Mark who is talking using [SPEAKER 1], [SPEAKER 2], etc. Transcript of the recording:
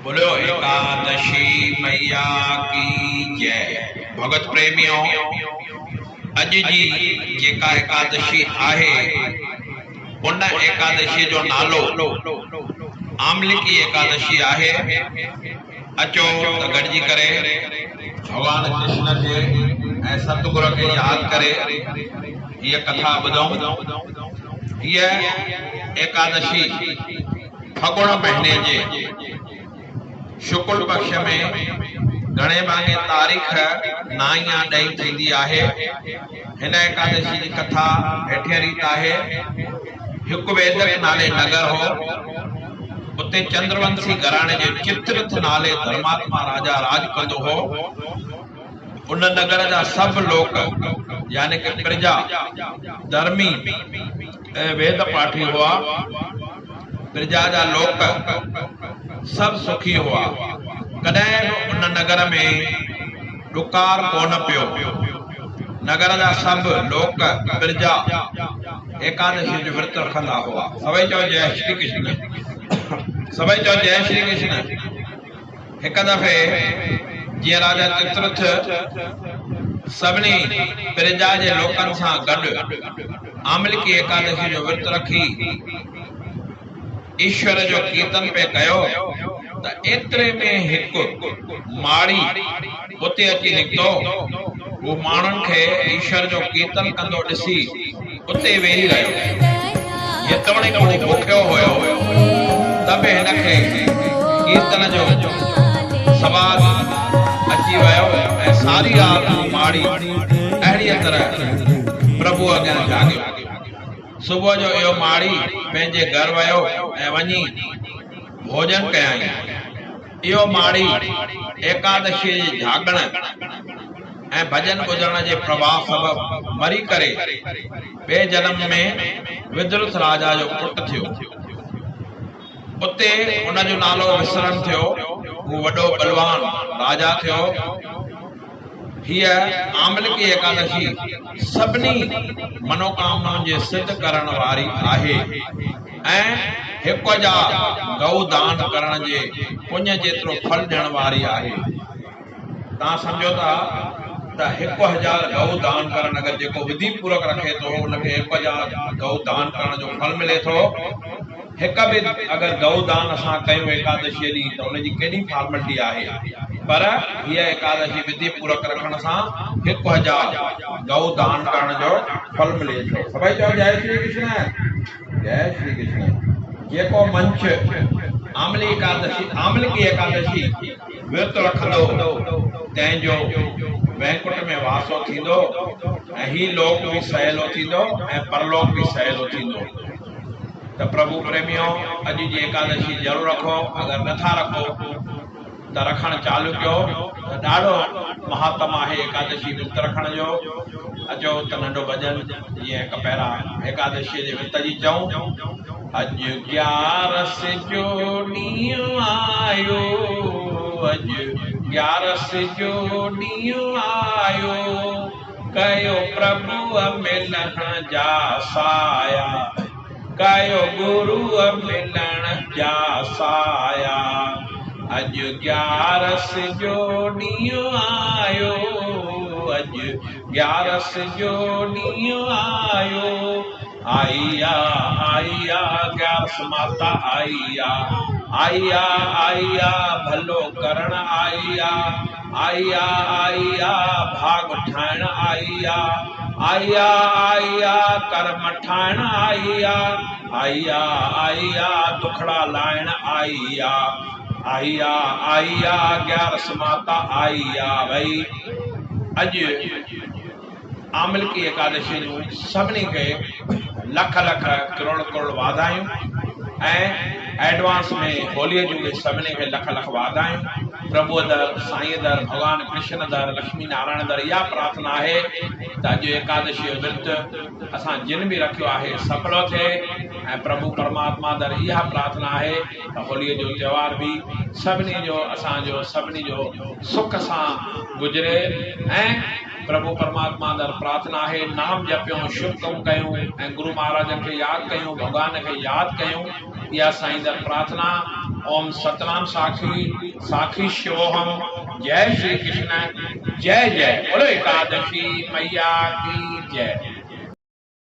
[SPEAKER 1] बोलो एकादशी मैया की जय। भगत प्रेमियों, अज जी जेका एकादशी आहे उन एकादशी जो नालो आमलिकी एकादशी आहे। अचो त गॾिजी करे भगवान कृष्ण खे ऐं सतगुरु खे यादि करे हीअ कथा ॿुधूं। हीअ एकादशी फगुण महीने जे शुक्ल पक्ष में घणे भाङे तारीख़ 9 या 10 थींदी आहे। हिन एकादशी जी कथा हेठियां रीत आहे। हिकु वेदक नाले नगर हो, उते चंद्रवंशी घराणे जे चित्ररथ नाले धर्मात्मा राजा राज कंदो हो। उन नगर जा सब लोग यानी कि प्रजा धर्मी वेद पाठी हुआ। प्रजा जा लोक सब सुखी हुआ। कॾहिं बि उन नगर में डुकार कोन पियो। नगर जा सब लोक प्रजा एकादशी जो व्रत रखंदा हुआ। सभई चओ जय श्री कृष्ण। सभई चओ जय श्री कृष्ण। हिक दफ़े जीअं राजा चित्ररथ सभिनी प्रजा जे लोकनि सां गॾु आमलिकी एकादशी जो व्रत रखी ईश्वर जो कीर्तन पे कयो त एतिरे में हिकु माड़ी उते अची निकितो। वो माण्हुनि खे ईश्वर जो कीर्तन कंदो ॾिसी उते वेही रहियो। जेतोणी को बुखियो हुयो त बि हिनखे कीर्तन जो सवादु अची वियो ऐं सारी रात माड़ी अहिड़ीअ तरह प्रभु अॻियां जाॻियो। सुबुह जो इहो माड़ी पंहिंजे घर वियो ऐं वञी भोजन कयाई। इहो माड़ी एकादशी जे जागण ऐं भजन ॿुधण जे प्रभाव सबबि मरी करे ॿिए जन्म में विद्रुत राजा जो पुटु थियो। उते उन जो नालो विसरण थियो। हू वॾो बलवान राजा थियो। हीअ आमलिकी एकादशी सभिनी मनोकामनाउनि जे सिद्ध करण वारी आहे ऐं हिकु हज़ार गऊ दान करण जे पुण्य जेतिरो फल ॾियण वारी आहे। तव्हां सम्झो था त 1000 गऊ दान करण अगरि जेको विधि पूर्वक रखे थो उनखे 1000 गऊ दान करण जो फल मिले थो। हिक बि अगरि गऊ दान असां कयूं एकादशी ॾींहुं त उनजी केॾी फॉर्मेलिटी आहे। पर हीअ एकादशी विधि पूर्वक रखण सां 1000 गऊ दान करण जो फल मिले थो। सभई चओ जय श्री कृष्ण। जय श्री कृष्ण। जेको मंच आमलिकी एकादशी विर्त रखंदो तंहिंजो वैकुंठ में वासो थींदो ऐं ही लोक भी सहेलो थींदो ऐं परलोक भी सहेलो थींदो। त प्रभु प्रेमियों, अॼु जी एकादशी ज़रूरु रखो। अगरि नथा रखो त रखणु चालू कयो त ॾाढो महात्म आहे एकादशी विर्त रखण जो। अचो त नंढो भॼन जीअं हिकु पहिरां एकादशी जे विर्त जी चऊं। अॼु 11 जो ॾींहुं आयो, अॼु 11 जो ॾींहुं आयो, कयो प्रभु मिलण जा साया, कयो गुरु मिलण जा साया। अॼु 11 जो ॾींहुं आयो, अॼु 11 जो ॾींहुं आयो। आइया आइया 11 माता आइया, आइया आइया भलो करण आइया, आइया आइया भाग ठाहिण आइया, आइया आइया कर्म ठाहिण आइया, आइया आइया दुखड़ा लाइण आइया, आइया आइया 11 माता आइया। भई अॼु आमलिकी एकादशी जूं सभिनी खे लख लख करोड़ करोड़ वाधायूं ऐं एडवांस में होलीअ जूं बि सभिनी खे लख लख वाधायूं। प्रभु दर, साईं दर, भगवान कृष्ण दर, लक्ष्मी नारायण दर इहा प्रार्थना आहे त अॼु एकादशी जो विर्त असां जिन बि रखियो आहे सफलो थिए ऐं प्रभु परमात्मा दर इहा प्रार्थना आहे त होलीअ जो त्योहार बि सभिनी जो असांजो सभिनी जो सुख सां गुज़रे ऐं प्रभु परमात्मा दर प्रार्थना है नाम जपियो शुभ कम कयूं ऐं गुरु महाराजन के याद कयूं भगवान के याद कयूं या साईं दर प्रार्थना। ओम सतनाम साखी साखी शिवोहम। जय श्री कृष्ण। जय जय बोलो एकादशी मैया की जय।